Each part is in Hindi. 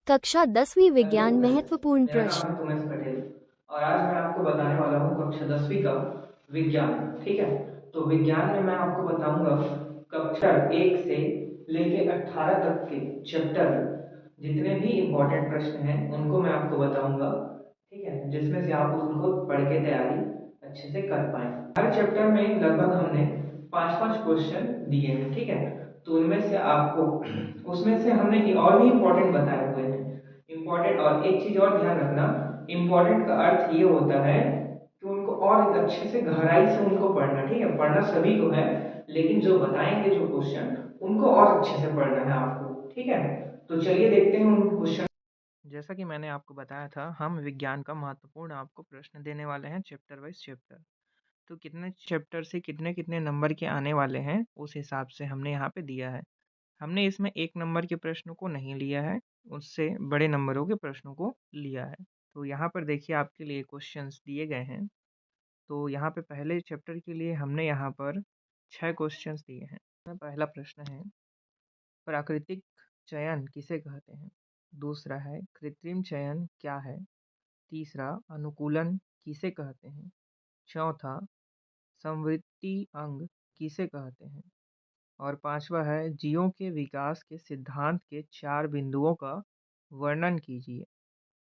कक्षा 10वीं हेलो विज्ञान फ्रेंड्स, महत्वपूर्ण मेरा नाम प्रश्न। है तुमेश पटेल और आज मैं आपको बताने वाला हूँ कक्षा 10वीं का विज्ञान। ठीक है, तो विज्ञान में मैं आपको बताऊंगा कक्षा 1 से लेके 18 तक के चैप्टर जितने भी इम्पोर्टेंट प्रश्न हैं उनको मैं आपको बताऊंगा। ठीक है, जिसमें से आप उनको पढ़ के तैयारी अच्छे से कर पाए। हर चैप्टर में लगभग हमने 5-5 क्वेश्चन दिए हैं। ठीक है, तो उनमें से आपको उसमें से हमने और भी इम्पोर्टेंट बताए हुए हैं। इम्पोर्टेंट, और एक चीज और ध्यान रखना, इम्पोर्टेंट का अर्थ ये होता है कि उनको और एक अच्छे से गहराई से उनको पढ़ना। ठीक है, पढ़ना सभी को है, लेकिन जो बताएंगे जो क्वेश्चन उनको और अच्छे से पढ़ना है आपको। ठीक है, तो चलिए देखते हैं उन क्वेश्चन। जैसा कि मैंने आपको बताया था, हम विज्ञान का महत्वपूर्ण आपको प्रश्न देने वाले हैं चैप्टर वाइज चैप्टर। तो कितने चैप्टर से कितने कितने नंबर के आने वाले हैं उस हिसाब से हमने यहाँ पे दिया है। हमने इसमें 1 नंबर के प्रश्नों को नहीं लिया है, उससे बड़े नंबरों के प्रश्नों को लिया है। तो यहाँ पर देखिए आपके लिए क्वेश्चंस दिए गए हैं। तो यहाँ पे पहले चैप्टर के लिए हमने यहाँ पर 6 क्वेश्चंस दिए हैं। पहला प्रश्न है, प्राकृतिक चयन किसे कहते हैं? दूसरा है, कृत्रिम चयन क्या है? तीसरा, अनुकूलन किसे कहते हैं? चौथा, समवर्ती अंग किसे कहते हैं? और पांचवा है, जीवों के विकास के सिद्धांत के 4 बिंदुओं का वर्णन कीजिए।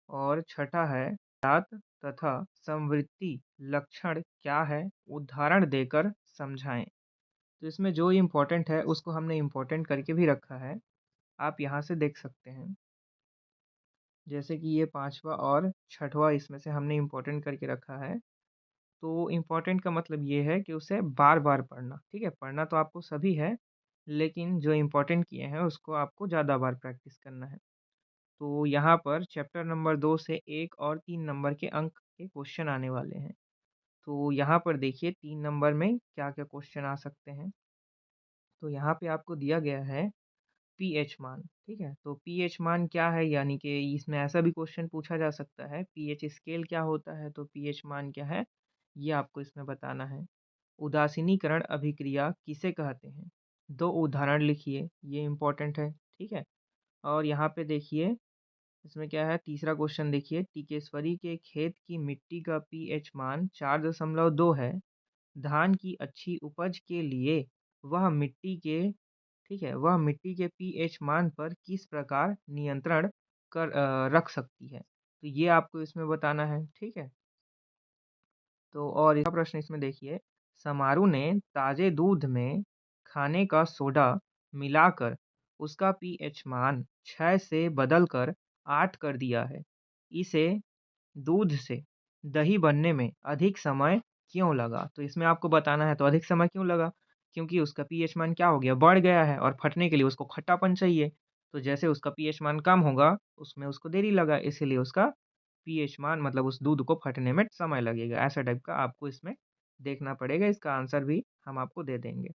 और छठा है, जात तथा समवृत्ति लक्षण क्या है, उदाहरण देकर समझाएं। तो इसमें जो इम्पोर्टेंट है उसको हमने इम्पोर्टेंट करके भी रखा है, आप यहाँ से देख सकते हैं। जैसे कि ये पांचवा और छठवा इसमें से हमने इम्पोर्टेंट करके रखा है। तो इम्पोर्टेंट का मतलब ये है कि उसे बार-बार पढ़ना। ठीक है? पढ़ना तो आपको सभी है, लेकिन जो इम्पोर्टेंट किए हैं उसको आपको ज़्यादा बार प्रैक्टिस करना है। तो यहाँ पर चैप्टर नंबर 2 से 1 और 3 नंबर के अंक के क्वेश्चन आने वाले हैं। तो यहाँ पर देखिए 3 नंबर में क्या-क्या क्वेश्चन आ सकते हैं। तो यहाँ पे आपको दिया गया है पीएच मान। ठीक है? तो पीएच मान क्या है, यानी कि इसमें ऐसा भी क्वेश्चन पूछा जा सकता है, पीएच स्केल क्या होता है, तो पीएच मान क्या है, ये आपको इसमें बताना है। उदासीनीकरण अभिक्रिया किसे कहते हैं? 2 उदाहरण लिखिए, ये इम्पोर्टेंट है। ठीक है? और यहाँ पे देखिए इसमें क्या है, तीसरा क्वेश्चन देखिए, टिकेश्वरी के खेत की मिट्टी का पीएच मान 4.2 है। धान की अच्छी उपज के लिए वह मिट्टी के ठीक है, वह मिट्टी के पीएच मान पर किस प्रकार नियंत्रण रख सकती है? तो ये आपको इसमें बताना है। ठीक है? तो और इसका प्रश्न इसमें देखिए, समारू ने ताजे दूध में खाने का सोडा मिलाकर उसका पीएच मान 6 से बदलकर 8 कर दिया है। इसे दूध से दही बनने में अधिक समय क्यों लगा? तो इसमें आपको बताना है, तो अधिक समय क्यों लगा? क्योंकि उसका पीएच मान क्या हो गया? बढ़ गया है और फटने के लिए उसको खट्टापन चाहिए। तो जैसे उसका पीएच मान कम होगा, उसमें उसको देरी लगा, इसीलिए उसका पीएच मान मतलब उस दूध को फटने में समय लगेगा। ऐसा टाइप का आपको इसमें देखना पड़ेगा, इसका आंसर भी हम आपको दे देंगे।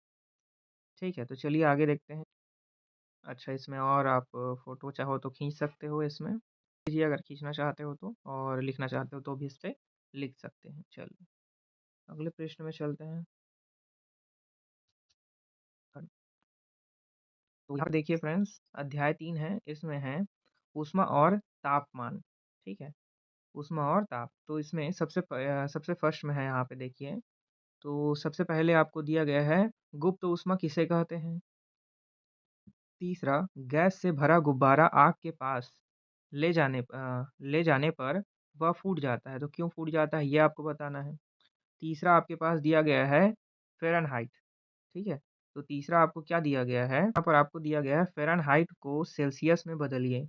ठीक है, तो चलिए आगे देखते हैं। अच्छा, इसमें और आप फ़ोटो चाहो तो खींच सकते हो इसमें। लीजिए अगर खींचना चाहते हो तो, और लिखना चाहते हो तो भी इस पे लिख सकते हैं। चलिए, अगले प्रश्न में चलते हैं। तो यहाँ पे देखिए फ्रेंड्स, अध्याय 3 है, इसमें है ऊष्मा और तापमान। ठीक है? ऊष्मा और ताप। तो इसमें सबसे फर्स्ट में है, यहाँ पे देखिए, तो सबसे पहले आपको दिया गया है, गुप्त ऊष्मा किसे कहते हैं? तीसरा, गैस से भरा गुब्बारा आग के पास ले जाने पर वह फूट जाता है, तो क्यों फूट जाता है ये आपको बताना है। तीसरा आपके पास दिया गया है फ़ारेनहाइट। ठीक है? तो तीसरा आपको क्या दिया गया है, यहाँ पर आपको दिया गया है फ़ारेनहाइट को सेल्सियस में बदलिए।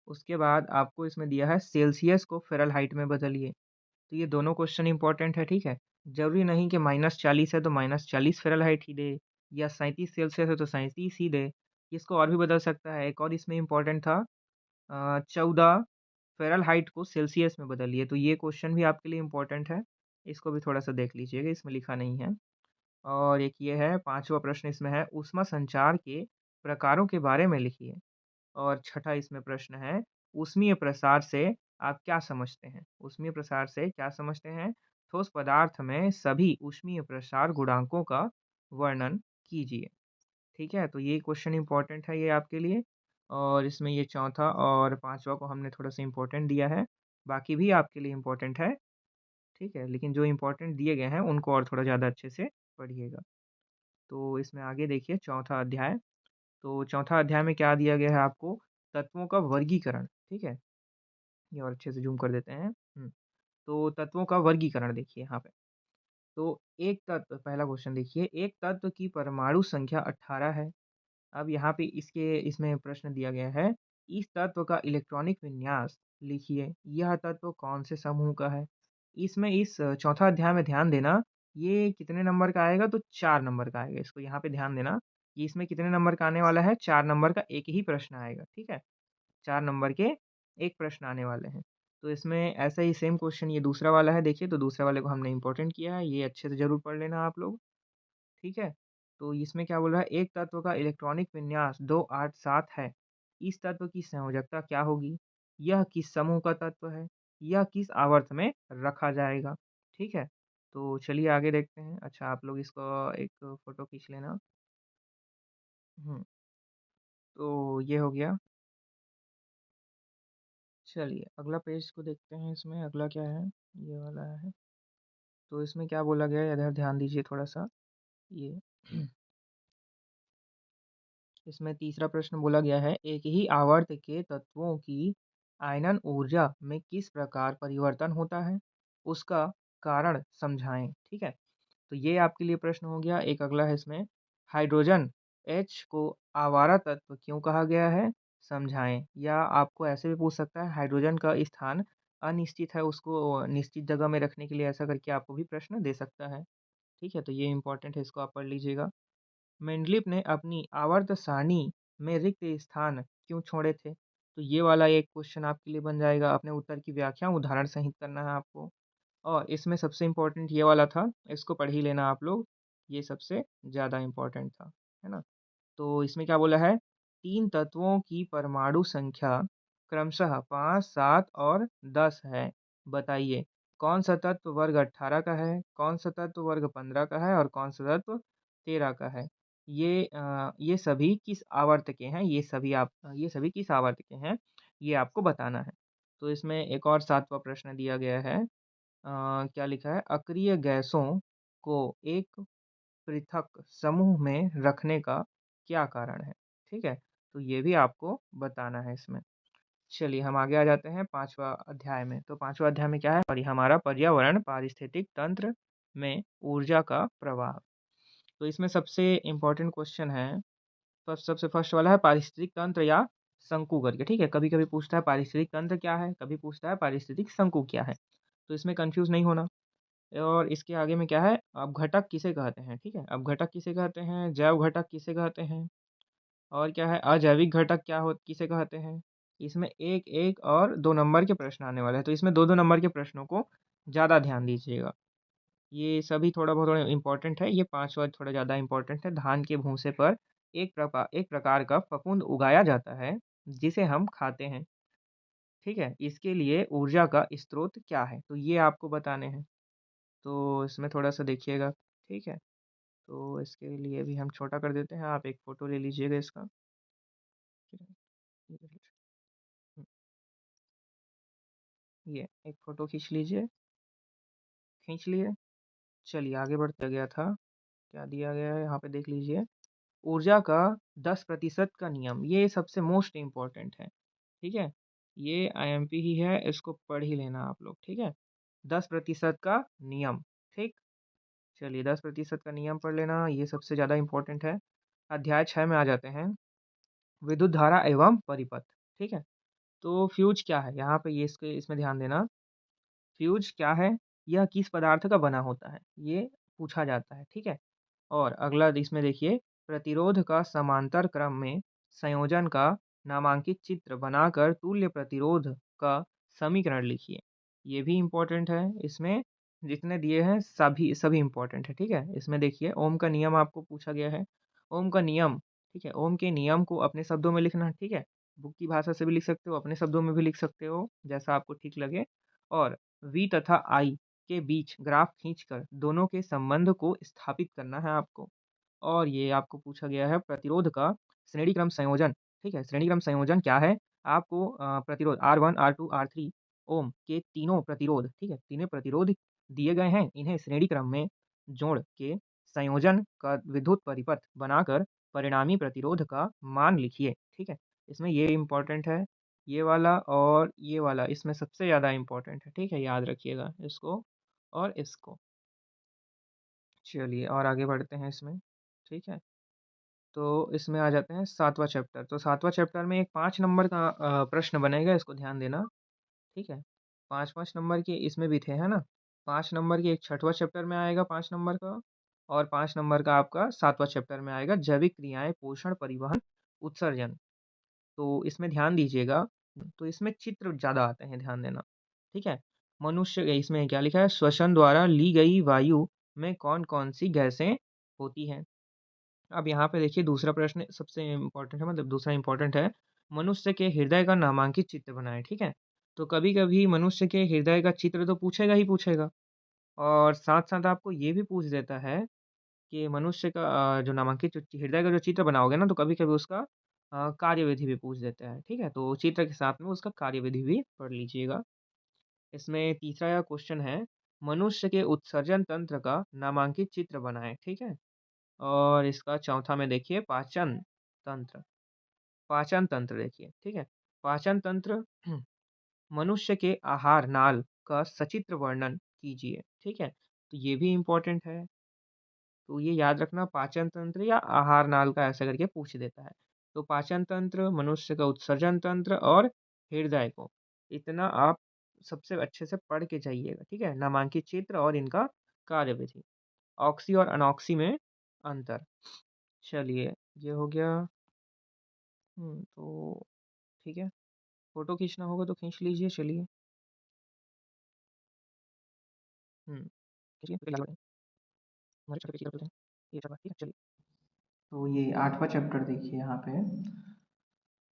उसके बाद आपको इसमें दिया है सेल्सियस को फ़ारेनहाइट में बदलिए। तो ये दोनों क्वेश्चन इम्पोर्टेंट है। ठीक है? ज़रूरी नहीं कि -40 है तो -40 फ़ारेनहाइट ही दे, या 37 सेल्सियस है तो 37 ही दे। इसको और भी बदल सकता है। एक और इसमें इम्पोर्टेंट था, 14 फ़ारेनहाइट को सेल्सियस में बदलिए। तो ये क्वेश्चन भी आपके लिए इम्पोर्टेंट है। इसको भी थोड़ा-सा देख लीजिएगा, इसमें लिखा नहीं है। और एक ये है, पाँचवाँ प्रश्न इसमें है, ऊष्मा संचार के प्रकारों के बारे में लिखिए। और छठा इसमें प्रश्न है, ऊष्मीय प्रसार से आप क्या समझते हैं? ऊष्मीय प्रसार से क्या समझते हैं? ठोस पदार्थ में सभी ऊष्मीय प्रसार गुणांकों का वर्णन कीजिए। ठीक है? तो ये क्वेश्चन इम्पोर्टेंट है ये आपके लिए। और इसमें ये चौथा और पाँचवा को हमने थोड़ा-सा इम्पोर्टेंट दिया है, बाकी भी आपके लिए इम्पोर्टेंट है, ठीक है? लेकिन जो इम्पोर्टेंट दिए गए हैं, उनको और थोड़ा ज़्यादा अच्छे से पढ़िएगा। तो इसमें आगे देखिए चौथा अध्याय, तो चौथा अध्याय में क्या दिया गया है आपको? तत्वों का वर्गीकरण, ठीक है? ये और अच्छे से ज़ूम कर देते हैं। तो तत्वों का वर्गीकरण देखिए यहाँ पे। तो एक तत्व पहला क्वेश्चन देखिए, एक तत्व की परमाणु संख्या 18 है। अब यहाँ पे इसमें प्रश्न दिया गया है, इस तत्व का इलेक्ट्रॉनिक विन्यास लिखिए। यह तत्व कौन से समूह का है? इसमें इस चौथा अध्याय में ध्यान देना, ये कितने नंबर का आएगा? तो 4 नंबर का आएगा। इसको यहाँ पे ध्यान देना कि इसमें कितने नंबर का आने वाला है? 4 नंबर का एक ही प्रश्न आएगा, ठीक है? 4 नंबर के 1 प्रश्न आने वाले हैं। तो इसमें ऐसा ही सेम क्वेश्चन ये दूसरा वाला है देखिए, तो दूसरे वाले को हमने इम्पोर्टेंट किया है, ये अच्छे से ज़रूर पढ़ लेना आप लोग, ठीक है? तो इसमें क्या बोल रहा है, एक तत्व का इलेक्ट्रॉनिक विन्यास 287 है। इस तत्व की संयोजकता क्या होगी? यह किस समूह का तत्व है? यह किस आवर्त में रखा जाएगा? ठीक है? तो चलिए आगे देखते हैं। अच्छा आप लोग इसको एक फ़ोटो खींच लेना। हुँ, तो ये हो गया। चलिए अगला पेज को देखते हैं, इसमें अगला क्या है? ये वाला है। तो इसमें क्या बोला गया है, इधर ध्यान दीजिए थोड़ा-सा। ये इसमें तीसरा प्रश्न बोला गया है, एक ही आवर्त के तत्वों की आयनन ऊर्जा में किस प्रकार परिवर्तन होता है? उसका कारण समझाएँ, ठीक है? तो ये आपके लिए प्रश्न हो गया। एक अगला है इसमें, हाइड्रोजन H को आवारा तत्व क्यों कहा गया है? समझाएँ। या आपको ऐसे भी पूछ सकता है, हाइड्रोजन का स्थान अनिश्चित है, उसको निश्चित जगह में रखने के लिए ऐसा करके आपको भी प्रश्न दे सकता है। ठीक है? तो ये इम्पोर्टेंट है, इसको आप पढ़ लीजिएगा। मेंडलीव ने अपनी आवर्त सारणी में रिक्त स्थान क्यों छोड़े थे? तो ये वाला एक क्वेश्चन आपके लिए बन जाएगा। अपने उत्तर की व्याख्या उदाहरण सहित करना है आपको। और इसमें सबसे इम्पोर्टेंट ये वाला था, इसको पढ़ ही लेना आप लोग। ये सबसे ज़्यादा इम्पोर्टेंट था, है ना? तो इसमें क्या बोला है? 3 तत्वों की परमाणु संख्या क्रमशः 5, 7 और 10 है। बताइए, कौन-सा तत्व वर्ग 18 का है, कौन-सा तत्व वर्ग 15 का है और कौन-सा तत्व 13 का है? ये सभी किस आवर्त के हैं? ये सभी किस आवर्त के हैं? ये आपको बताना है। तो इसमें एक और 7वाँ प्रश्न दिया गया है। क्या लिखा है? अक्रिय गैसों को एक पृथक समूह में रखने का क्या कारण है? ठीक है? तो ये भी आपको बताना है इसमें। चलिए हम आगे आ जाते हैं 5वाँ अध्याय में। तो 5वाँ अध्याय में क्या है? हमारा पर्यावरण पारिस्थितिक तंत्र में ऊर्जा का प्रवाह। तो इसमें सबसे इम्पोर्टेंट क्वेश्चन है, सबसे फर्स्ट वाला है पारिस्थितिक तंत्र या शंकु करके, ठीक है? कभी-कभी पूछता है पारिस्थितिक तंत्र क्या है? कभी पूछता है पारिस्थितिक शंकु क्या है? तो इसमें कन्फ्यूज़ नहीं होना। और इसके आगे में क्या है, अपघटक किसे कहते हैं, ठीक है? अपघटक किसे कहते हैं, जैव घटक किसे कहते हैं और क्या है, अजैविक घटक किसे कहते हैं? इसमें 1-1 और 2 नंबर के प्रश्न आने वाले हैं, तो इसमें 2-2 नंबर के प्रश्नों को ज़्यादा ध्यान दीजिएगा। ये सभी थोड़ा इम्पोर्टेंट है, ये 5वां थोड़ा ज़्यादा इम्पोर्टेंट है। धान के भूसे पर एक प्रकार का फफूंद उगाया जाता है, जिसे हम खाते हैं, ठीक है? इसके लिए ऊर्जा का स्रोत क्या है? तो ये आपको बताने हैं। तो इसमें थोड़ा-सा देखिएगा, ठीक है? तो इसके लिए भी हम छोटा कर देते हैं, आप एक फ़ोटो ले लीजिएगा इसका। ठीक है? हुँ, ये एक फ़ोटो खींच लीजिए, खींच लिए? चलिए आगे बढ़ते गया था, क्या दिया गया है यहाँ पे देख लीजिए। ऊर्जा का 10% का नियम, ये सबसे मोस्ट इम्पोर्टेंट है, ठीक है? ये आईएमपी ही है, इसको पढ़ ही लेना आप लोग, ठीक है? 10% का नियम, ठीक? चलिए 10% का नियम पढ़ लेना, ये सबसे ज़्यादा इम्पोर्टेंट है। अध्याय 6 में आ जाते हैं, विद्युत धारा एवं परिपथ, ठीक है? तो फ्यूज़ क्या है? यहाँ पे ये इसमें ध्यान देना, फ्यूज़ क्या है? यह किस पदार्थ का बना होता है? ये पूछा जाता है, ठीक है? और अगला इसमें देखिए, प्रतिरोध का समांतर क्रम में संयोजन का नामांकित चित्र बनाकर तुल्य प्रतिरोध का समीकरण लिखिए। ये भी इम्पोर्टेंट है, इसमें जितने दिए हैं सभी सभी इम्पोर्टेंट है, ठीक है? इसमें देखिए ओम का नियम आपको पूछा गया है। ओम का नियम, ठीक है? ओम के नियम को अपने शब्दों में लिखना, ठीक है? बुक की भाषा से भी लिख सकते हो, अपने शब्दों में भी लिख सकते हो, जैसा आपको ठीक लगे। और V तथा I के बीच ग्राफ खींचकर दोनों के संबंध को स्थापित करना है आपको। और ये आपको पूछा गया है प्रतिरोध का श्रेणी क्रम संयोजन ठीक है, श्रेणी क्रम संयोजन क्या है? आपको प्रतिरोध R1, R2, R3 ओम के तीनों प्रतिरोध, ठीक है, तीनों प्रतिरोध दिए गए हैं। इन्हें श्रेणी क्रम में जोड़ के संयोजन का विद्युत परिपथ बनाकर परिणामी प्रतिरोध का मान लिखिए। ठीक है, इसमें ये इम्पोर्टेंट है, ये वाला और ये वाला इसमें सबसे ज़्यादा इम्पोर्टेंट है। ठीक है, याद रखिएगा इसको और इसको। चलिए और आगे बढ़ते हैं इसमें। ठीक है, तो इसमें आ जाते हैं 7वां चैप्टर। तो 7वां चैप्टर में एक 5 नंबर का प्रश्न बनेगा, इसको ध्यान देना। ठीक है, 5-5 नंबर के इसमें भी थे, है ना? 5 नंबर के एक 6वां चैप्टर में आएगा 5 नंबर का, और 5 नंबर का आपका 7वां चैप्टर में आएगा जैविक क्रियाएँ, पोषण, परिवहन, उत्सर्जन। तो इसमें ध्यान दीजिएगा, तो इसमें चित्र ज़्यादा आते हैं, ध्यान देना। ठीक है? मनुष्य इसमें क्या लिखा है? श्वसन द्वारा ली गई वायु में कौन-कौन सी गैसें होती हैं? अब यहाँ पे देखिए दूसरा प्रश्न सबसे इम्पोर्टेंट है, मतलब दूसरा इम्पोर्टेंट है, मनुष्य के हृदय का नामांकित चित्र बनाएँ, ठीक है? तो कभी-कभी मनुष्य के हृदय का चित्र तो पूछेगा ही पूछेगा, और साथ-साथ आपको ये भी पूछ देता है कि मनुष्य का जो नामांकित जो हृदय का जो चित्र बनाओगे ना, तो कभी-कभी उसका कार्यविधि भी पूछ देता है, ठीक है? तो चित्र के साथ में उसका कार्यविधि भी पढ़ लीजिएगा। इसमें तीसरा क्वेश्चन है, मनुष्य के उत्सर्जन तंत्र का नामांकित चित्र बनाएँ, ठीक है? और इसका चौथा में देखिए तंत्र पाचन तंत्र देखिए, ठीक है? पाचन तंत्र मनुष्य के आहार नाल का सचित्र वर्णन कीजिए, ठीक है? तो ये भी इम्पोर्टेंट है, तो ये याद रखना, पाचन तंत्र या आहार नाल का ऐसा करके पूछ देता है। तो पाचन तंत्र, मनुष्य का उत्सर्जन तंत्र और हृदय को, इतना आप सबसे अच्छे से पढ़ के जाइएगा, ठीक है? नामांकित चित्र और इनका कार्यविधि। ऑक्सी और अनॉक्सी में अंतर। चलिए, ये हो गया। तो ठीक है, फ़ोटो खींचना होगा तो खींच लीजिए, चलिए। खींचिए, फिर आगे बढ़ें। हमारे चैप्टर की तरफ चलते हैं। ये चैप्टर ठीक है, चलिए। तो ये 8वां चैप्टर देखिए यहाँ पे।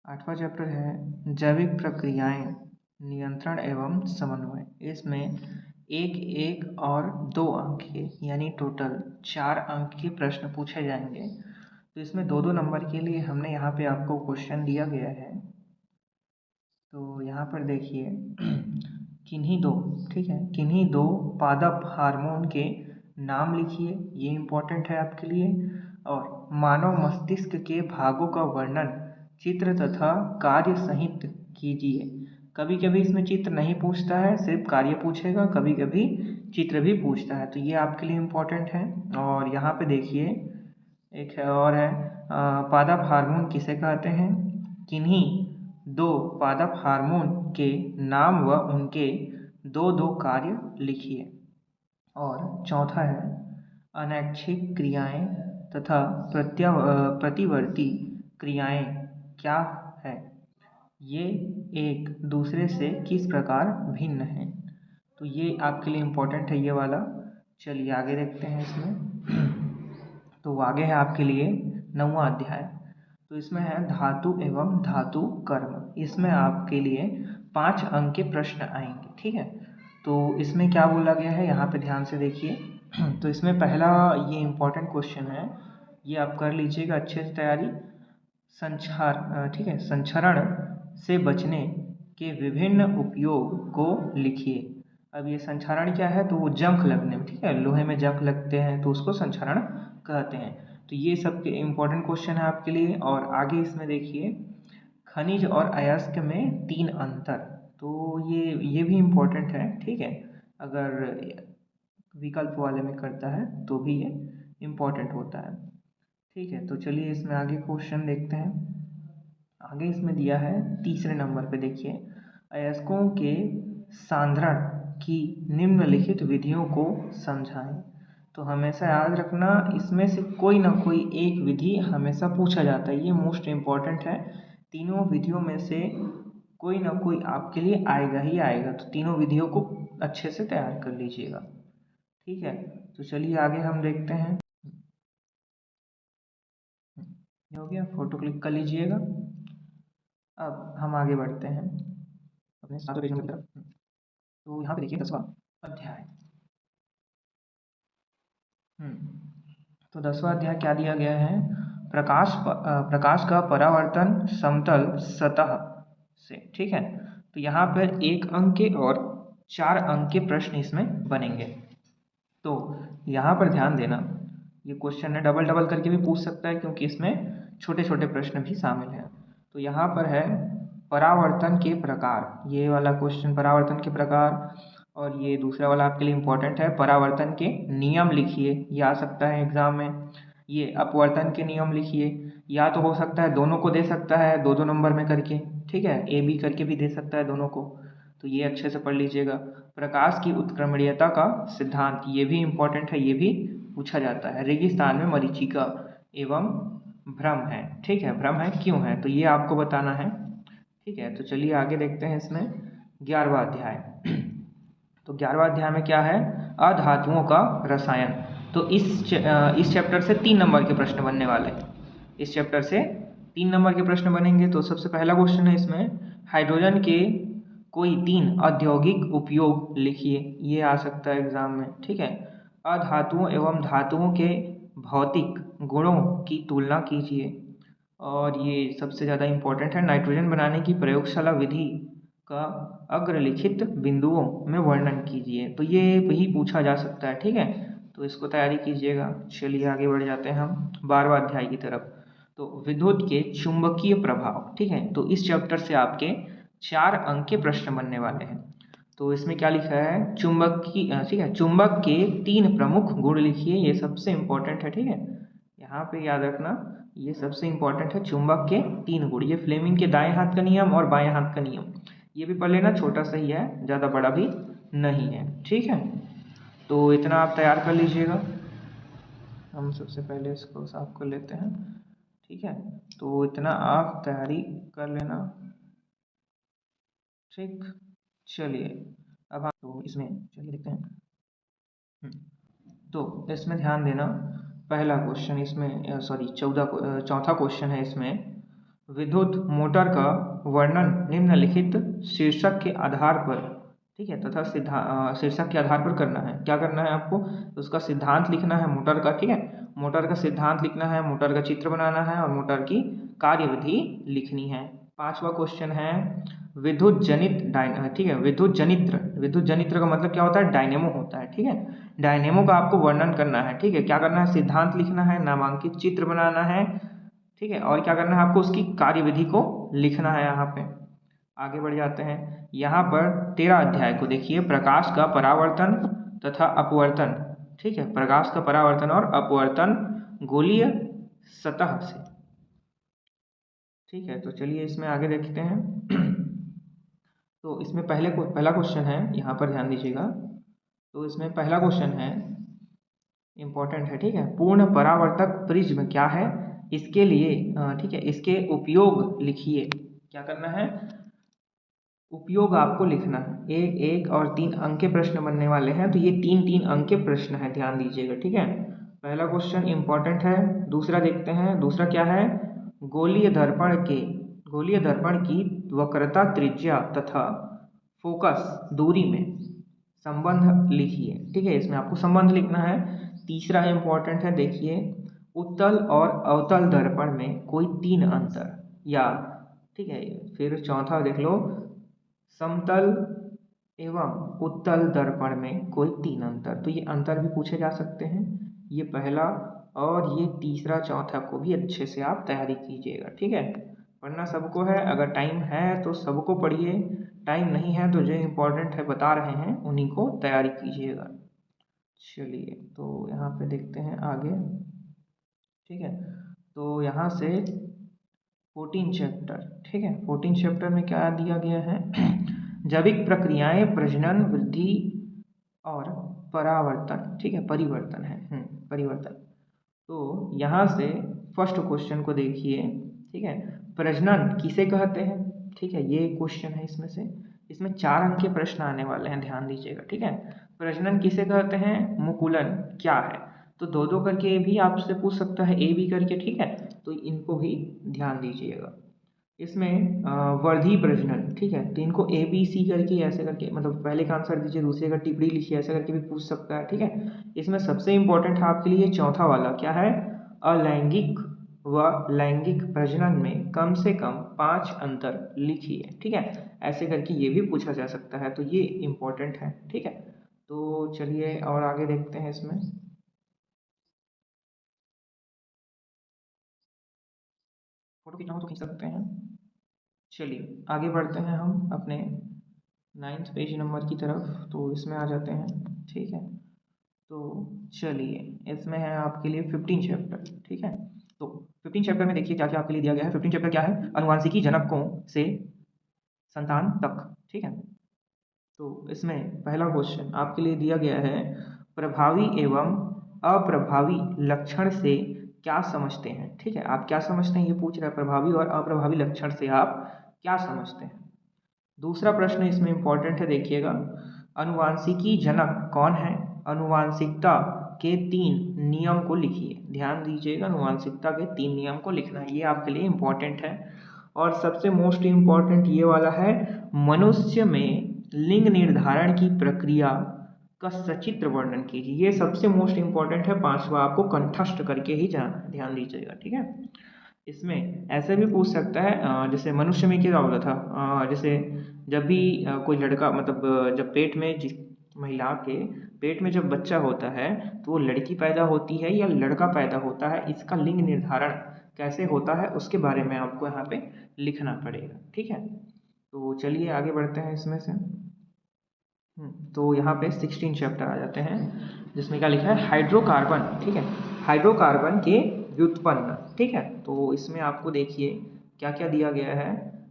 8वां चैप्टर है जैविक प्रक्रियाएं, नियंत्रण एवं समन्वय। इसमें 1-1 और 2 अंक के, यानी टोटल 4 अंक के प्रश्न पूछे जाएंगे। तो इसमें 2-2 नंबर के लिए हमने यहाँ पे आपको क्वेश्चन दिया गया है। तो यहाँ पर देखिए किन्हीं दो, ठीक है, किन्हीं दो पादप हार्मोन के नाम लिखिए, ये इम्पोर्टेंट है आपके लिए। और मानव मस्तिष्क के भागों का वर्णन चित्र तथा कार्य सहित कीजिए। कभी कभी इसमें चित्र नहीं पूछता है, सिर्फ कार्य पूछेगा, कभी कभी चित्र भी पूछता है, तो ये आपके लिए इम्पोर्टेंट है। और यहाँ पे देखिए एक है और है, पादप हार्मोन किसे कहते हैं? किन्हीं दो पादप हार्मोन के नाम व उनके दो दो कार्य लिखिए। और चौथा है अनैच्छिक क्रियाएं तथा प्रतिवर्ती क्रियाएं क्या है, ये एक दूसरे से किस प्रकार भिन्न है। तो ये आपके लिए इम्पोर्टेंट है, ये वाला। चलिए आगे देखते हैं इसमें। तो आगे है आपके लिए 9वां अध्याय। तो इसमें है धातु एवं धातु कर्म। इसमें आपके लिए 5 अंक के प्रश्न आएंगे, ठीक है? तो इसमें क्या बोला गया है, यहाँ पे ध्यान से देखिए। तो इसमें पहला ये इम्पोर्टेंट क्वेश्चन है, ये आप कर लीजिएगा अच्छे से तैयारी। ठीक है, संक्षरण से बचने के विभिन्न उपयोग को लिखिए। अब ये संक्षारण क्या है, तो वो जंग लगने में, ठीक है, लोहे में जंग लगते हैं तो उसको संक्षारण कहते हैं। तो ये सब के इम्पोर्टेंट क्वेश्चन है आपके लिए। और आगे इसमें देखिए खनिज और अयस्क में 3 अंतर। तो ये भी इम्पोर्टेंट है, ठीक है, अगर विकल्प वाले में करता है तो भी ये इम्पोर्टेंट होता है। ठीक है, तो चलिए इसमें आगे क्वेश्चन देखते हैं। आगे इसमें दिया है तीसरे नंबर पे देखिए, अयस्कों के सांद्रण की निम्नलिखित विधियों को समझाएं। तो हमेशा याद रखना, इसमें से कोई ना कोई एक विधि हमेशा पूछा जाता है, ये मोस्ट इम्पॉर्टेंट है। तीनों विधियों में से कोई ना कोई आपके लिए आएगा ही आएगा, तो तीनों विधियों को अच्छे से तैयार कर लीजिएगा। ठीक है, तो चलिए आगे हम देखते हैं। ये हो गया, फोटो क्लिक कर लीजिएगा। अब हम आगे बढ़ते हैं अपने 7वें पेज नंबर की तरफ। तो यहाँ पे देखिए 10वां अध्याय। तो 10वां अध्याय क्या दिया गया है? प्रकाश का परावर्तन समतल सतह से, ठीक है। तो यहाँ पर 1 अंक के और 4 अंक के प्रश्न इसमें बनेंगे। तो यहाँ पर ध्यान देना, ये क्वेश्चन है डबल डबल करके भी पूछ सकता है क्योंकि इसमें छोटे छोटे प्रश्न भी शामिल हैं। तो यहाँ पर है परावर्तन के प्रकार, ये वाला क्वेश्चन परावर्तन के प्रकार, और ये दूसरा वाला आपके लिए इम्पोर्टेंट है, परावर्तन के नियम लिखिए, ये आ सकता है एग्जाम में। ये अपवर्तन के नियम लिखिए, या तो हो सकता है दोनों को दे सकता है 2-2 नंबर में करके, ठीक है, ए बी करके भी दे सकता है दोनों को, तो ये अच्छे से पढ़ लीजिएगा। प्रकाश की उत्क्रमणीयता का सिद्धांत, ये भी इम्पोर्टेंट है, ये भी पूछा जाता है। रेगिस्तान में मरीचिका एवं भ्रम है, ठीक है, भ्रम है क्यों है, तो ये आपको बताना है, ठीक है। तो चलिए आगे देखते हैं इसमें 11वां अध्याय। तो 11वां अध्याय में क्या है, अधातुओं का रसायन। तो इस चैप्टर से 3 नंबर के प्रश्न बनने वाले हैं, इस चैप्टर से 3 नंबर के प्रश्न बनेंगे। तो सबसे पहला क्वेश्चन है इसमें, हाइड्रोजन के कोई 3 औद्योगिक उपयोग लिखिए, ये आ सकता है एग्जाम में, ठीक है। अधातुओं एवं धातुओं के भौतिक गुणों की तुलना कीजिए, और ये सबसे ज़्यादा इम्पोर्टेंट है, नाइट्रोजन बनाने की प्रयोगशाला विधि का अग्रलिखित बिंदुओं में वर्णन कीजिए। तो ये वही पूछा जा सकता है, ठीक है, तो इसको तैयारी कीजिएगा। चलिए आगे बढ़ जाते हैं हम 12वां अध्याय की तरफ। तो विद्युत के चुंबकीय प्रभाव, ठीक है, तो इस चैप्टर से आपके 4 अंक के प्रश्न बनने वाले हैं। तो इसमें क्या लिखा है, ठीक है, चुंबक के 3 प्रमुख गुण लिखिए, ये सबसे इम्पोर्टेंट है, ठीक है, यहाँ पे याद रखना, ये सबसे इम्पोर्टेंट है, चुंबक के 3 गुण। ये फ्लेमिंग के दाएं हाथ का नियम और बाएं हाथ का नियम, ये भी पढ़ लेना, छोटा सा ही है, ज़्यादा बड़ा भी नहीं है, ठीक है। तो इतना आप तैयार कर लीजिएगा। हम सबसे पहले इसको साफ कर लेते हैं, ठीक है, तो इतना आप तैयारी कर लेना, ठीक। चलिए अब आप तो इसमें चलिए देखते हैं। तो इसमें ध्यान देना, पहला क्वेश्चन इसमें चौथा क्वेश्चन है इसमें, विद्युत मोटर का वर्णन निम्नलिखित शीर्षक के आधार पर, ठीक है, तथा शीर्षक के आधार पर करना है। क्या करना है आपको, उसका सिद्धांत लिखना है मोटर का, ठीक है, मोटर का सिद्धांत लिखना है, मोटर का चित्र बनाना है और मोटर की कार्यविधि लिखनी है। 5वां क्वेश्चन है, विद्युत जनित ठीक है, विद्युत जनित्र का मतलब क्या होता है, डायनेमो होता है, ठीक है, डायनेमो का आपको वर्णन करना है, ठीक है, क्या करना है, सिद्धांत लिखना है, नामांकित चित्र बनाना है, ठीक है, और क्या करना है आपको, उसकी कार्यविधि को लिखना है। यहाँ पे आगे बढ़ जाते हैं, यहाँ पर 13 अध्याय को देखिए, प्रकाश का परावर्तन तथा अपवर्तन, ठीक है, प्रकाश का परावर्तन और अपवर्तन गोलीय सतह से, ठीक है। तो चलिए इसमें आगे देखते हैं। तो इसमें पहला क्वेश्चन है, यहाँ पर ध्यान दीजिएगा। तो इसमें पहला क्वेश्चन है, इम्पोर्टेंट है, ठीक है, पूर्ण परावर्तक प्रिज्म क्या है, इसके लिए ठीक है, इसके उपयोग लिखिए। क्या करना है, उपयोग आपको लिखना है। 1 और 3 अंक के प्रश्न बनने वाले हैं, तो ये 3-3 अंक के प्रश्न है, ध्यान दीजिएगा, ठीक है। पहला क्वेश्चन इम्पोर्टेंट है। दूसरा देखते हैं, दूसरा क्या है, गोलीय दर्पण की वक्रता त्रिज्या तथा फोकस दूरी में संबंध लिखिए, ठीक है, इसमें आपको संबंध लिखना है। तीसरा इम्पोर्टेंट है, देखिए, उत्तल और अवतल दर्पण में कोई 3 अंतर, या ठीक है, फिर चौथा देख लो, समतल एवं उत्तल दर्पण में कोई 3 अंतर, तो ये अंतर भी पूछे जा सकते हैं। ये पहला और ये तीसरा चौथा को भी अच्छे से आप तैयारी कीजिएगा, ठीक है। पढ़ना सबको है, अगर टाइम है तो सबको पढ़िए, टाइम नहीं है तो जो इम्पोर्टेंट है बता रहे हैं उन्हीं को तैयारी कीजिएगा। चलिए तो यहाँ पे देखते हैं आगे, ठीक है। तो यहाँ से 14 चैप्टर, ठीक है, 14 चैप्टर में क्या दिया गया है, जैविक प्रक्रियाएं, प्रजनन, वृद्धि और परावर्तन, ठीक है, परिवर्तन है, परिवर्तन। तो यहाँ से फर्स्ट क्वेश्चन को देखिए, ठीक है, प्रजनन किसे कहते हैं, ठीक है, ये क्वेश्चन है इसमें से, इसमें 4 अंक के प्रश्न आने वाले हैं, ध्यान दीजिएगा, ठीक है। प्रजनन किसे कहते हैं, मुकुलन क्या है, तो 2-2 करके भी आपसे पूछ सकता है, ए बी करके, ठीक है, तो इनको भी ध्यान दीजिएगा। इसमें वर्धी प्रजनन, ठीक है, तो इनको ए बी सी करके ऐसे करके, मतलब पहले का आंसर दीजिए, दूसरे का टिप्पणी लिखिए, ऐसे करके भी पूछ सकता है, ठीक है। इसमें सबसे इम्पोर्टेंट है आपके लिए चौथा वाला, क्या है, अलैंगिक व लैंगिक प्रजनन में कम से कम 5 अंतर लिखिए। ठीक है, ऐसे करके ये भी पूछा जा सकता है, तो ये इम्पोर्टेंट है। ठीक है, तो चलिए और आगे देखते हैं। इसमें फोटो खींचना हो तो खींच सकते हैं। चलिए आगे बढ़ते हैं हम अपने 9th पेज नंबर की तरफ, तो इसमें आ जाते हैं। ठीक है, तो चलिए इसमें है आपके लिए 15 चैप्टर। ठीक है, तो 15 चैप्टर में देखिए क्या क्या आपके लिए दिया गया है। 15 चैप्टर क्या है? अनुवांशिकी, जनकों से संतान तक। ठीक है, तो इसमें पहला क्वेश्चन आपके लिए दिया गया है, प्रभावी एवं अप्रभावी लक्षण से क्या समझते हैं। ठीक है, आप क्या समझते हैं ये पूछ रहा है, प्रभावी और अप्रभावी लक्षण से आप क्या समझते हैं। दूसरा प्रश्न इसमें इंपॉर्टेंट है, देखिएगा, अनुवांशिकी जनक कौन है? अनुवांशिकता के 3 नियम को लिखिए। ध्यान दीजिएगा, अनुवांशिकता के 3 नियम को लिखना है, ये आपके लिए इंपॉर्टेंट है। और सबसे मोस्ट इम्पॉर्टेंट ये वाला है, मनुष्य में लिंग निर्धारण की प्रक्रिया का सचित्र वर्णन कीजिए। ये सबसे मोस्ट इम्पॉर्टेंट है, 5वां आपको कंठस्थ करके ही जाना है, ध्यान दीजिएगा। ठीक है, इसमें ऐसे भी पूछ सकता है, जैसे मनुष्य में क्या होता था, जैसे जब भी कोई लड़का, मतलब जब पेट में, जिस महिला के पेट में जब बच्चा होता है तो वो लड़की पैदा होती है या लड़का पैदा होता है, इसका लिंग निर्धारण कैसे होता है उसके बारे में आपको यहाँ पे लिखना पड़ेगा। ठीक है, तो चलिए आगे बढ़ते हैं इसमें से। तो यहाँ पे 16 चैप्टर आ जाते हैं, जिसमें क्या लिखा है, हाइड्रोकार्बन। ठीक है, हाइड्रोकार्बन के व्युत्पन्न। ठीक है, तो इसमें आपको देखिए क्या क्या दिया गया है,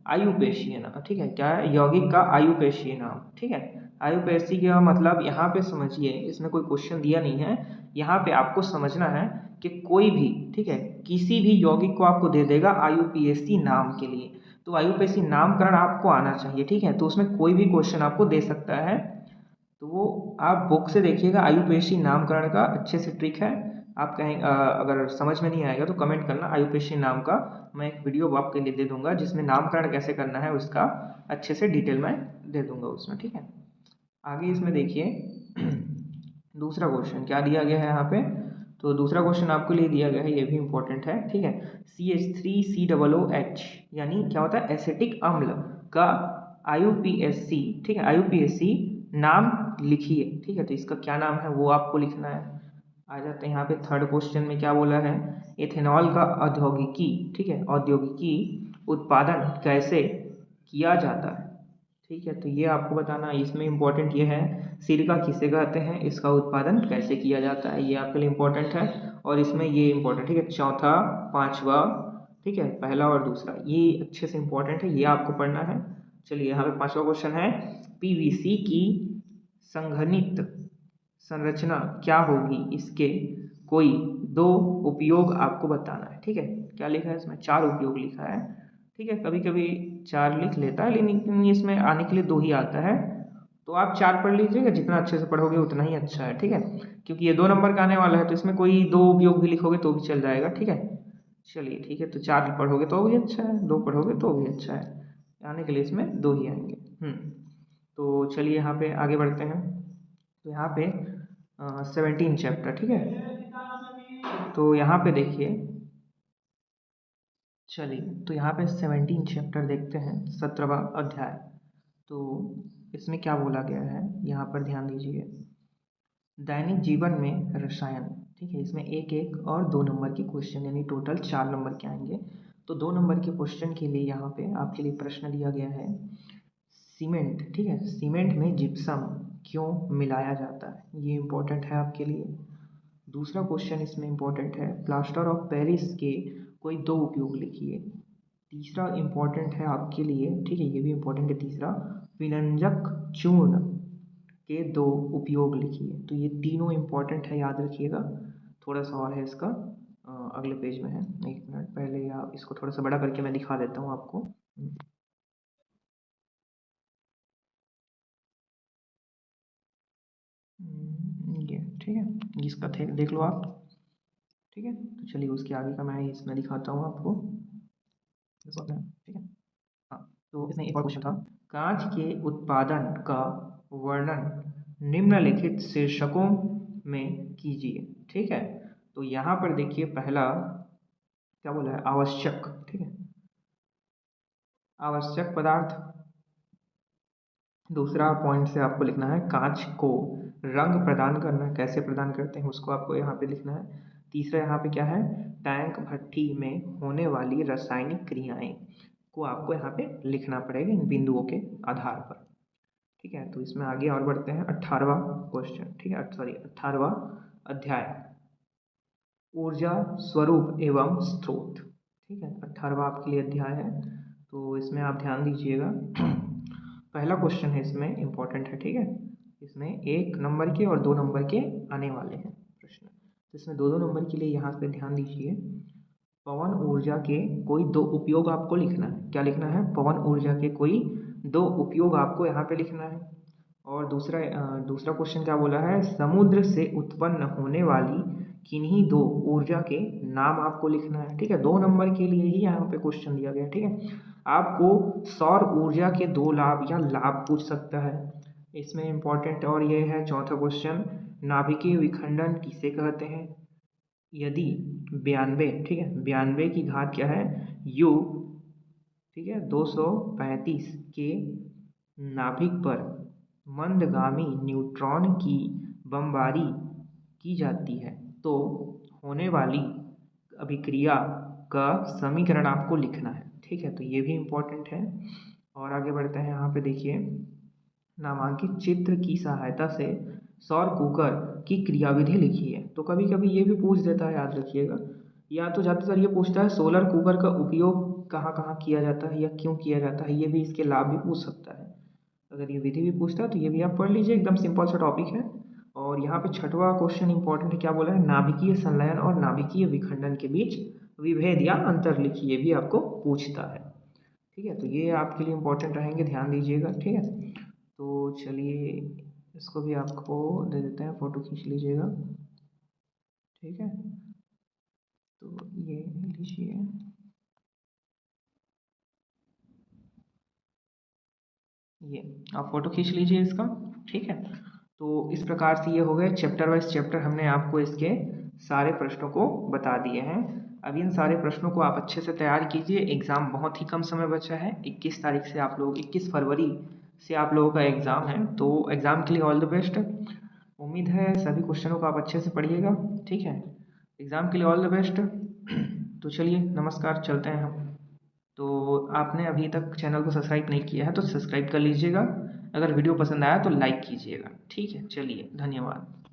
आयुपेशीय नाम। ठीक है, क्या है, यौगिक का आयुपेशीय नाम। ठीक है, आयुपेशीय का मतलब यहाँ पे समझिए, इसमें कोई क्वेश्चन दिया नहीं है, यहाँ पे आपको समझना है कि कोई भी, ठीक है, किसी भी यौगिक को आपको दे देगा आयुपीएसी नाम के लिए, तो आयुपेशी नामकरण आपको आना चाहिए। ठीक है, तो उसमें कोई भी क्वेश्चन आपको दे सकता है, तो वो आप बुक से देखिएगा, आयुपेशी नामकरण का अच्छे से ट्रिक है। आप कहें अगर समझ में नहीं आएगा तो कमेंट करना, आयुपेशी नाम का मैं एक वीडियो आपके लिए दे दूंगा, जिसमें नामकरण कैसे करना है उसका अच्छे से डिटेल में दे दूंगा उसमें। ठीक है, आगे इसमें देखिए दूसरा क्वेश्चन क्या दिया गया है यहाँ पे, तो दूसरा क्वेश्चन आपके लिए दिया गया है, ये भी इंपॉर्टेंट है। ठीक है, CH3COOH यानी क्या होता है, एसिटिक अम्ल का आयुपीएससी, ठीक है, आयुपीएससी नाम लिखिए। ठीक है, तो इसका क्या नाम है वो आपको लिखना है। आ जाते हैं यहाँ पे थर्ड क्वेश्चन में, क्या बोला है, एथेनॉल का औद्योगिकी, ठीक है, औद्योगिकी उत्पादन कैसे किया जाता है। ठीक है, तो ये आपको बताना है। इसमें इंपॉर्टेंट ये है, सिरका किसे कहते हैं, इसका उत्पादन कैसे किया जाता है, ये आपके लिए इंपॉर्टेंट है। और इसमें ये इंपॉर्टेंट, ठीक है, चौथा, पांचवा, ठीक है, पहला और दूसरा, ये अच्छे से इंपॉर्टेंट है, ये आपको पढ़ना है। चलिए यहाँ पे पांचवा क्वेश्चन है, पीवीसी की संघनित संरचना क्या होगी, इसके कोई 2 उपयोग आपको बताना है। ठीक है, क्या लिखा है इसमें, 4 उपयोग लिखा है। ठीक है, कभी कभी 4 लिख लेता है, लेकिन इसमें आने के लिए 2 ही आता है, तो आप 4 पढ़ लीजिएगा, जितना अच्छे से पढ़ोगे उतना ही अच्छा है। ठीक है, क्योंकि ये 2 नंबर का आने वाला है, तो इसमें कोई 2 उपयोग भी लिखोगे तो भी चल जाएगा। ठीक है, चलिए ठीक है, तो 4 पढ़ोगे तो भी अच्छा है, 2 पढ़ोगे तो भी अच्छा है, आने के लिए इसमें 2 ही आएंगे। तो चलिए यहाँ पे आगे बढ़ते हैं। तो यहाँ पे 17 चैप्टर, ठीक है, तो यहाँ पे देखिए, चलिए तो यहाँ पे 17 चैप्टर देखते हैं, 17वां अध्याय। तो इसमें क्या बोला गया है, यहाँ पर ध्यान दीजिए, दैनिक जीवन में रसायन। ठीक है, इसमें एक एक और 2 नंबर के क्वेश्चन, यानी टोटल 4 नंबर के आएंगे। तो 2 नंबर के क्वेश्चन के लिए यहाँ पे आपके लिए प्रश्न दिया गया है, सीमेंट, ठीक है, सीमेंट में जिप्सम क्यों मिलाया जाता है, ये इंपॉर्टेंट है आपके लिए। दूसरा क्वेश्चन इसमें इंपॉर्टेंट है, प्लास्टर ऑफ पेरिस के कोई 2 उपयोग लिखिए। तीसरा इंपॉर्टेंट है आपके लिए, ठीक है, ये भी इंपॉर्टेंट है तीसरा, विनंजक चूर्ण के 2 उपयोग लिखिए। तो ये तीनों इंपॉर्टेंट है, याद रखिएगा। थोड़ा सा और है इसका, अगले पेज में है, एक मिनट पहले आप इसको थोड़ा सा बड़ा करके मैं दिखा देता हूँ आपको। ये ठीक है, इसका देख लो आप। ठीक है, तो चलिए उसके आगे का मैं इसमें दिखाता हूँ आपको। ठीक है, हाँ, तो इसमें एक और क्वेश्चन था, कांच के उत्पादन का वर्णन निम्नलिखित शीर्षकों में कीजिए। ठीक है, तो यहाँ पर देखिए, पहला क्या बोला है, आवश्यक, ठीक है, आवश्यक पदार्थ। दूसरा पॉइंट से आपको लिखना है कांच को रंग प्रदान करना, कैसे प्रदान करते हैं उसको आपको यहाँ पे लिखना है। तीसरा यहाँ पे क्या है, टैंक भट्ठी में होने वाली रासायनिक क्रियाएं को आपको यहाँ पे लिखना पड़ेगा इन बिंदुओं के आधार पर, ठीक है। तो इसमें आगे और बढ़ते हैं, 18वां क्वेश्चन, ठीक है, सॉरी 18वां अध्याय, ऊर्जा स्वरूप एवं स्रोत, ठीक है, 18वां आपके लिए अध्याय है, तो इसमें आप ध्यान दीजिएगा। पहला क्वेश्चन है इसमें इम्पोर्टेंट है, ठीक है, इसमें 1 नंबर के और 2 नंबर के आने वाले हैं प्रश्न, तो इसमें 2 नंबर के लिए यहाँ पे ध्यान दीजिए। पवन ऊर्जा के कोई 2 उपयोग आपको लिखना है, क्या लिखना है, पवन ऊर्जा के कोई 2 उपयोग आपको यहाँ पे लिखना है। और दूसरा क्वेश्चन क्या बोला है, समुद्र से उत्पन्न होने वाली किन्हीं 2 ऊर्जा के नाम आपको लिखना है, ठीक है, 2 नंबर के लिए ही यहाँ पे क्वेश्चन दिया गया, ठीक है। आपको सौर ऊर्जा के 2 लाभ या लाभ पूछ सकता है इसमें इम्पोर्टेंट। और ये है चौथा क्वेश्चन, नाभिकीय विखंडन किसे कहते हैं, यदि 92, ठीक है, 92 की घात क्या है, यू, ठीक है, 235 के नाभिक पर मंदगामी न्यूट्रॉन की बमबारी की जाती है तो होने वाली अभिक्रिया का समीकरण आपको लिखना है, ठीक है, तो ये भी इम्पोर्टेंट है। और आगे बढ़ते हैं, यहाँ पे देखिए, नामांकित चित्र की सहायता से सौर कुकर की क्रियाविधि लिखिए, तो कभी कभी ये भी पूछ देता है, याद रखिएगा, या तो ज़्यादातर ये पूछता है सोलर कुकर का उपयोग कहाँ कहाँ किया जाता है या क्यों किया जाता है, ये भी इसके लाभ भी पूछ सकता है। अगर ये विधि भी पूछता है तो ये भी आप पढ़ लीजिए, एकदम सिंपल सा टॉपिक है। और यहाँ पे 6वां क्वेश्चन इंपॉर्टेंट है, क्या बोला है, नाभिकीय संलयन और नाभिकीय विखंडन के बीच विभेद या अंतर लिखिए, ये भी आपको पूछता है, ठीक है, तो ये आपके लिए इम्पोर्टेंट रहेंगे, ध्यान दीजिएगा, ठीक है। तो चलिए इसको भी आपको दे देते हैं, फोटो खींच लीजिएगा, ठीक है, तो ये लीजिए, ये आप फोटो खींच लीजिए इसका, ठीक है। तो इस प्रकार से ये हो गए चैप्टर वाइज चैप्टर, हमने आपको इसके सारे प्रश्नों को बता दिए हैं। अब इन सारे प्रश्नों को आप अच्छे से तैयार कीजिए, एग्ज़ाम बहुत ही कम समय बचा है, 21 तारीख से आप लोग 21 फरवरी से आप लोगों का एग्ज़ाम है, तो एग्ज़ाम के लिए ऑल द बेस्ट। उम्मीद है सभी क्वेश्चनों को आप अच्छे से पढ़िएगा, ठीक है, एग्ज़ाम के लिए ऑल द बेस्ट। तो चलिए नमस्कार, चलते हैं हम। तो आपने अभी तक चैनल को सब्सक्राइब नहीं किया है तो सब्सक्राइब कर लीजिएगा, अगर वीडियो पसंद आया तो लाइक कीजिएगा, ठीक है, चलिए धन्यवाद।